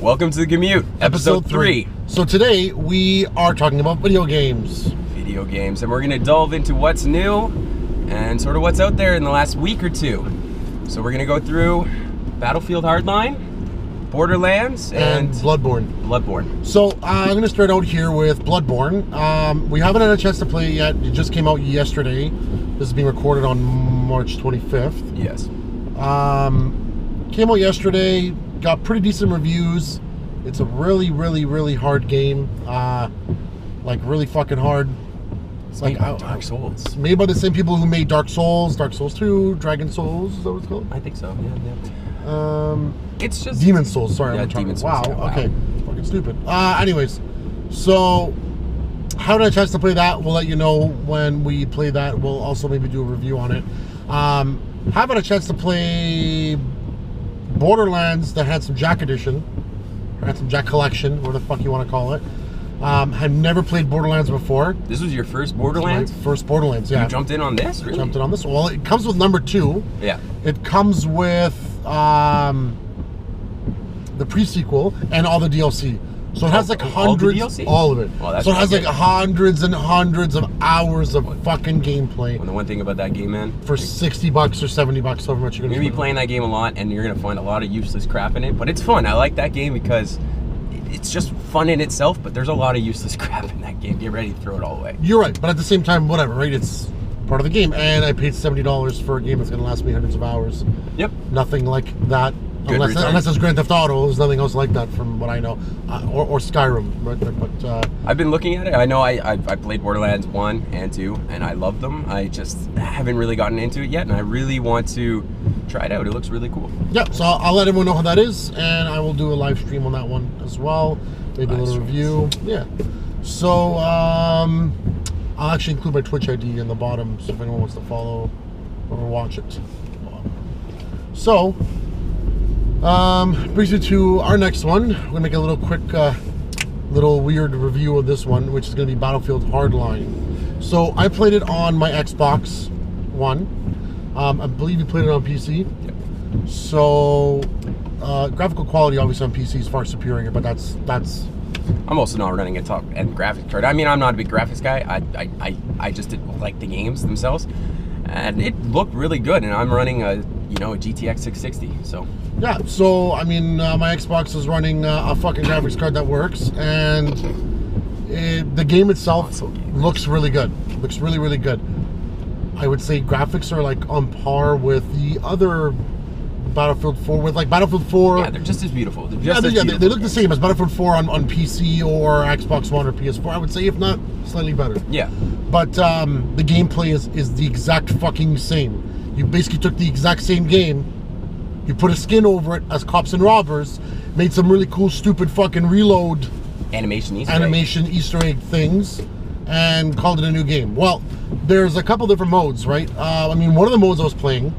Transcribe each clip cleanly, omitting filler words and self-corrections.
Welcome to The Commute, episode 3. So today we are talking about video games. Video games, and we're going to delve into what's new and sort of what's out there in the last week or two. So we're going to go through Battlefield Hardline, Borderlands, and Bloodborne. So I'm going to start out here with Bloodborne. We haven't had a chance to play it yet. It just came out yesterday. This is being recorded on March 25th. Yes. Came out yesterday. Got pretty decent reviews. It's a really, really, really hard game. Like really fucking hard. It's like Dark Souls. It's made by the same people who made Dark Souls, Dark Souls 2, Dragon Souls. Is that what it's called? I think so. Yeah. It's just Demon Souls. Sorry, yeah, I'm trying. Demon Souls. Wow. Yeah, Okay. Fucking stupid. Anyways, so haven't had a chance to play that. We'll let you know when we play that. We'll also maybe do a review on it. Haven't had a chance to play Borderlands, the Handsome Jack edition, Handsome Jack collection, whatever the fuck you want to call it. Had never played Borderlands before. This was your first Borderlands? My first Borderlands, yeah. You jumped in on this? Really? Jumped in on this. Well, it comes with number 2. Yeah. It comes with the pre-sequel and all the DLC. So it has like hundreds, all of it. Well, so it has like hundreds and hundreds of hours of fucking gameplay. Well, the one thing about that game, man, for $60 or $70, however much you're gonna be playing that game a lot, and you're gonna find a lot of useless crap in it. But it's fun. I like that game because it's just fun in itself. But there's a lot of useless crap in that game. Get ready to throw it all away. You're right, but at the same time, whatever, right? It's part of the game, and I paid $70 for a game that's gonna last me hundreds of hours. Yep. Nothing like that. Unless it's Grand Theft Auto, there's nothing else like that from what I know, or Skyrim. Right? But I've been looking at it. I know I played Borderlands 1 and 2, and I love them. I just haven't really gotten into it yet, and I really want to try it out. It looks really cool. Yeah, so I'll let everyone know how that is, and I will do a live stream on that one as well. Maybe a little review. Yeah. So I'll actually include my Twitch ID in the bottom, so if anyone wants to follow or watch it. So. Brings you to our next one. We're gonna make a little quick, little weird review of this one, which is gonna be Battlefield Hardline. So I played it on my Xbox One. I believe you played it on PC. Yep. So graphical quality, obviously on PC is far superior, but that's. I'm also not running a top-end graphics card. I mean, I'm not a big graphics guy. I just didn't like the games themselves, and it looked really good. And I'm running a GTX 660, so. Yeah, so, I mean, my Xbox is running a fucking graphics card that works, and the game itself looks really good. Looks really, really good. I would say graphics are, like, on par with the other Battlefield 4, with, like, Battlefield 4... Yeah, they're just as beautiful. They look the same as Battlefield 4 on PC or Xbox One or PS4, I would say, if not slightly better. Yeah. But the gameplay is the exact fucking same. You basically took the exact same game, you put a skin over it as cops and robbers, made some really cool, stupid fucking reload animation Easter egg things, and called it a new game. Well, there's a couple different modes, right? I mean, one of the modes I was playing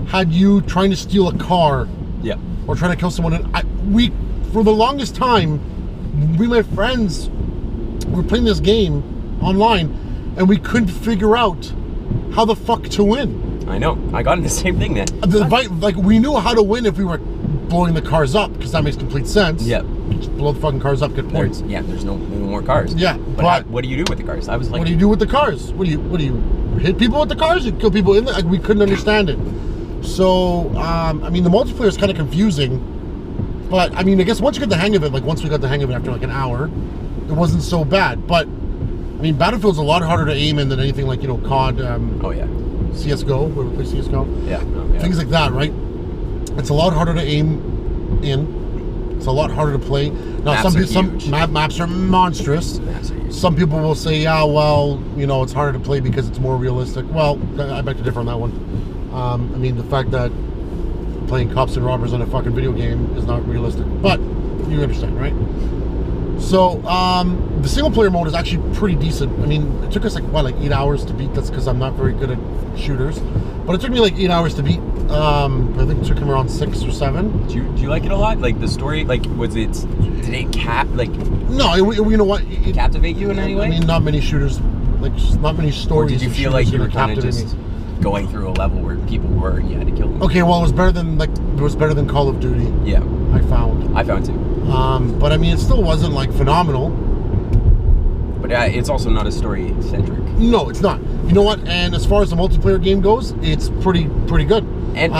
had you trying to steal a car, yeah, or trying to kill someone. And for the longest time, my friends were playing this game online, and we couldn't figure out how the fuck to win. I know. I got in the same thing then. Like, we knew how to win if we were blowing the cars up, because that makes complete sense. Yeah. Just blow the fucking cars up, get points. There's no more cars. Yeah. But what do you do with the cars? I was like, what do you do with the cars? What do you hit people with the cars? You kill people in there? Like, we couldn't understand it. So, I mean, the multiplayer is kind of confusing, but I mean, I guess once you get the hang of it, like once we got the hang of it after like an hour, it wasn't so bad. But I mean, Battlefield's a lot harder to aim in than anything like, COD. Oh yeah. CSGO, where we play CSGO. Yeah. Things like that, right? It's a lot harder to aim in. It's a lot harder to play. Now, some maps are monstrous. Some people will say, yeah, well, it's harder to play because it's more realistic. Well, I beg to differ on that one. I mean, the fact that playing cops and robbers on a fucking video game is not realistic. But you understand, right? So, the single player mode is actually pretty decent. I mean, it took us like 8 hours to beat. That's because I'm not very good at shooters. But it took me like 8 hours to beat. I think it took him around 6 or 7. Do you like it a lot? Like the story, like did it No, you know what? Captivate you in any way? I mean, not many shooters, like not many stories. Or did you feel like you were kind of just going through a level where people were and you had to kill them? Okay, well, it was better than Call of Duty. Yeah. I found. I found too. But I mean, it still wasn't like phenomenal. But it's also not a story centric. No, it's not. You know what? And as far as the multiplayer game goes, it's pretty good. And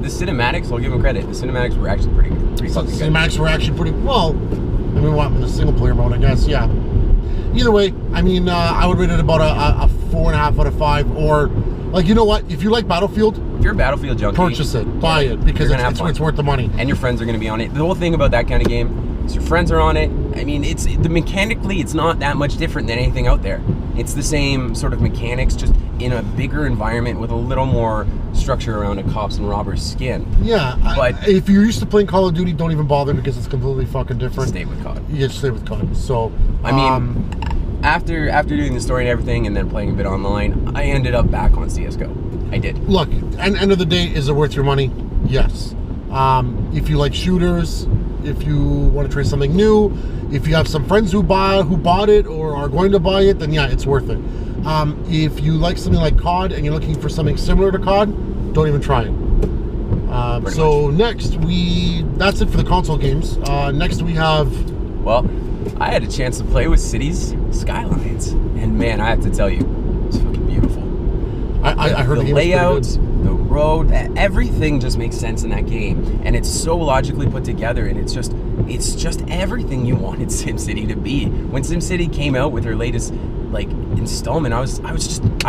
the cinematics, I'll give them credit. The cinematics were actually pretty good. Pretty fucking good. Cinematics were actually pretty well. I mean, what in the single player mode, I guess. Yeah. Either way, I mean, I would rate it about a 4.5 out of 5. Or, like, you know what? If you like Battlefield, if you're a Battlefield junkie, purchase it, buy it, because it's worth the money. And your friends are going to be on it. The whole thing about that kind of game is your friends are on it. I mean, mechanically, it's not that much different than anything out there. It's the same sort of mechanics, just in a bigger environment with a little more structure around a cops and robbers skin. Yeah, but if you're used to playing Call of Duty, don't even bother, because it's completely fucking different. Stay with COD. Yeah, stay with COD. So, I mean, after doing the story and everything, and then playing a bit online, I ended up back on CS:GO. I did. Look, end of the day, is it worth your money? Yes. If you like shooters, if you want to try something new, if you have some friends who bought it or are going to buy it, then yeah, it's worth it. If you like something like COD and you're looking for something similar to COD, don't even try it. So next that's it for the console games. Next we have... Well, I had a chance to play with Cities Skylines, and man, I have to tell you, it's fucking beautiful. I heard the layout, the road, everything just makes sense in that game, and it's so logically put together, and it's just everything you wanted SimCity to be. When SimCity came out with their latest like installment, I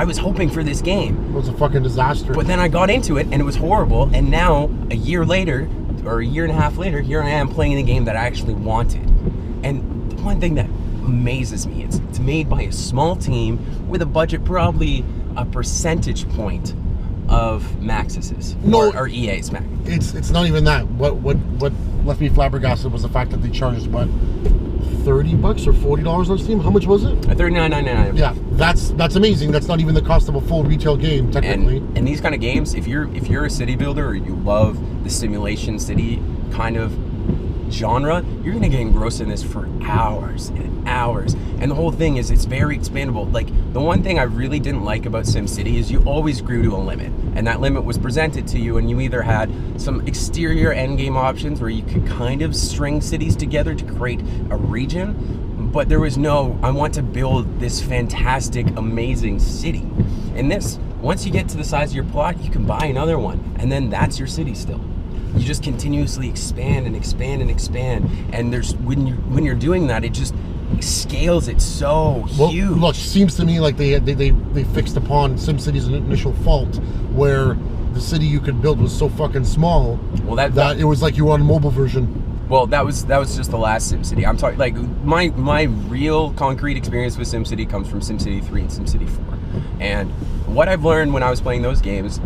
was hoping for this game. It was a fucking disaster. But then I got into it, and it was horrible, and now a year later, or a year and a half later, here I am playing the game that I actually wanted. And the one thing that amazes me, it's made by a small team with a budget probably a percentage point of Maxis's or EA's Max. It's not even that. What left me flabbergasted was the fact that they charged what, $30 or $40 on Steam. How much was it? $39.99. Yeah, that's amazing. That's not even the cost of a full retail game technically. And these kind of games, if you're a city builder or you love the simulation city kind of genre, you're gonna get engrossed in this for hours and hours. And the whole thing is, it's very expandable. Like, the one thing I really didn't like about SimCity is you always grew to a limit, and that limit was presented to you, and you either had some exterior endgame options where you could kind of string cities together to create a region, but there was no, I want to build this fantastic, amazing city. In this, once you get to the size of your plot, you can buy another one, and then that's your city still. You just continuously expand and expand and expand, and there's when you're doing that, it just scales it so huge. Look, seems to me like they fixed upon SimCity's initial fault, where the city you could build was so fucking small. Well, that it was like you were on a mobile version. Well, that was just the last SimCity. I'm talking like my real concrete experience with SimCity comes from SimCity 3 and SimCity 4, and what I've learned when I was playing those games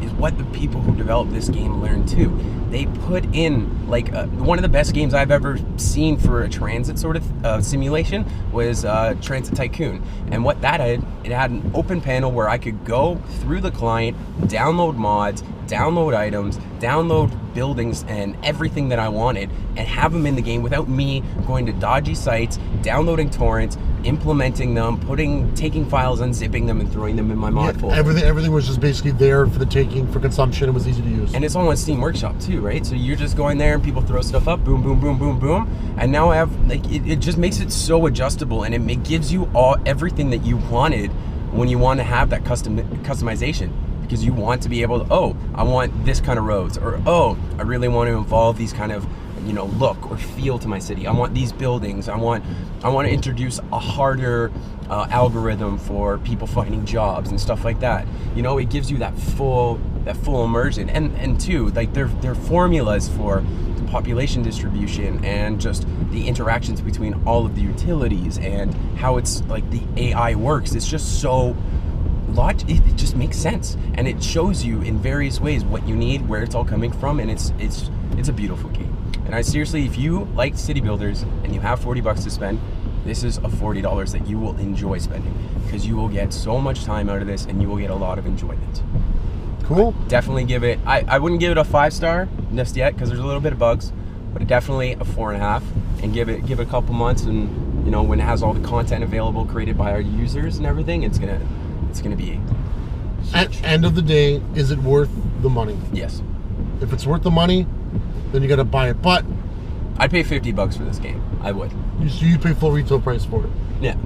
is what the people who developed this game learned too. They put in like one of the best games I've ever seen for a transit sort of simulation was Transit Tycoon. And what that had, it had an open panel where I could go through the client, download mods, download items, download buildings and everything that I wanted, and have them in the game without me going to dodgy sites, downloading torrents, implementing them, taking files, unzipping them, and throwing them in my mod folder. Everything was just basically there for the taking, for consumption. It was easy to use. And it's all on Steam Workshop too, right? So you're just going there and people throw stuff up, boom, boom, boom, boom, boom. And now I have, like, it just makes it so adjustable, and it gives you everything that you wanted when you want to have that customization. Because you want to be able to, oh, I want this kind of roads, or oh, I really want to involve these kind of, look or feel to my city. I want these buildings. I want to introduce a harder algorithm for people finding jobs and stuff like that. It gives you that full immersion, and too, like their formulas for the population distribution and just the interactions between all of the utilities and how it's like the AI works. It's just so. It just makes sense, and it shows you in various ways what you need, where it's all coming from, and it's a beautiful game. And I seriously, if you like city builders and you have $40 to spend, this is a $40 that you will enjoy spending, because you will get so much time out of this, and you will get a lot of enjoyment. Cool. Definitely give it. I wouldn't give it a 5-star just yet, because there's a little bit of bugs, but definitely a 4.5, and give it a couple months, and when it has all the content available created by our users and everything, it's gonna be at end of the day, is it worth the money? Yes. If it's worth the money, then you got to buy it. But I'd pay $50 for this game. I would. You pay full retail price for it. Yeah.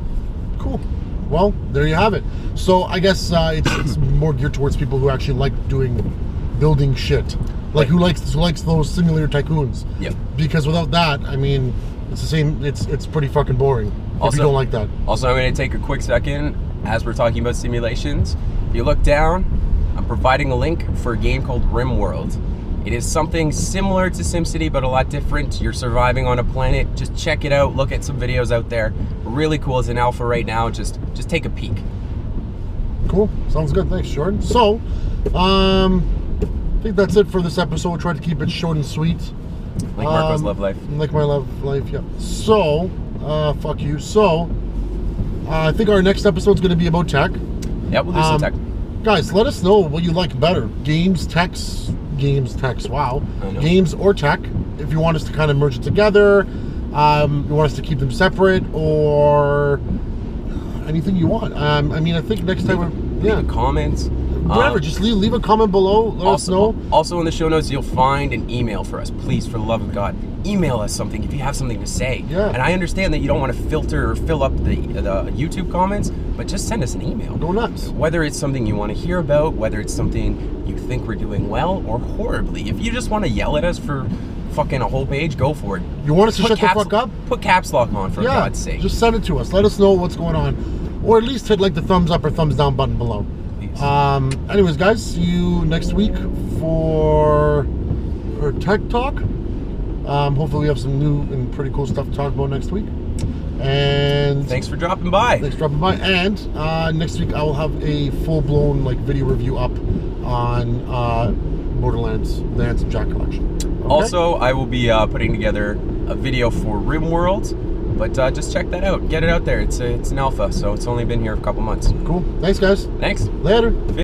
Cool. Well, there you have it. So I guess it's more geared towards people who actually like building shit, like who likes those simulator tycoons. Yeah. Because without that, I mean, it's the same. It's pretty fucking boring if you don't like that. Also, I'm going to take a quick second as we're talking about simulations. If you look down, I'm providing a link for a game called RimWorld. It is something similar to SimCity, but a lot different. You're surviving on a planet. Just check it out. Look at some videos out there. Really cool. It's in alpha right now. Just take a peek. Cool. Sounds good. Thanks, Jordan. So, I think that's it for this episode. Try to keep it short and sweet. Like Marco's love life. Like my love life, yeah. So, fuck you. So, I think our next episode's going to be about tech. Yeah, we'll do some tech. Guys, let us know what you like better. Games, techs, wow. Games or tech. If you want us to kind of merge it together, you want us to keep them separate, or anything you want. I mean, I think next time leave a comment. Whatever, just leave a comment below. Let us know. Also in the show notes, you'll find an email for us. Please, for the love of God, email us something if you have something to say. Yeah. And I understand that you don't want to filter or fill up the YouTube comments, but just send us an email. Go nuts. Whether it's something you want to hear about, whether it's something you think we're doing well or horribly. If you just want to yell at us for fucking a whole page, go for it. You want us to shut the fuck up? Put caps lock on, for God's sake. Just send it to us. Let us know what's going on. Or at least hit like the thumbs up or thumbs down button below. Anyways, guys, see you next week for Tech Talk. Hopefully we have some new and pretty cool stuff to talk about next week. And thanks for dropping by. And next week I will have a full-blown video review up on Borderlands, the Handsome Jack collection. Okay? Also, I will be putting together a video for RimWorld. But just check that out. Get it out there. It's an alpha, so it's only been here a couple months. Cool. Thanks, guys. Thanks. Later.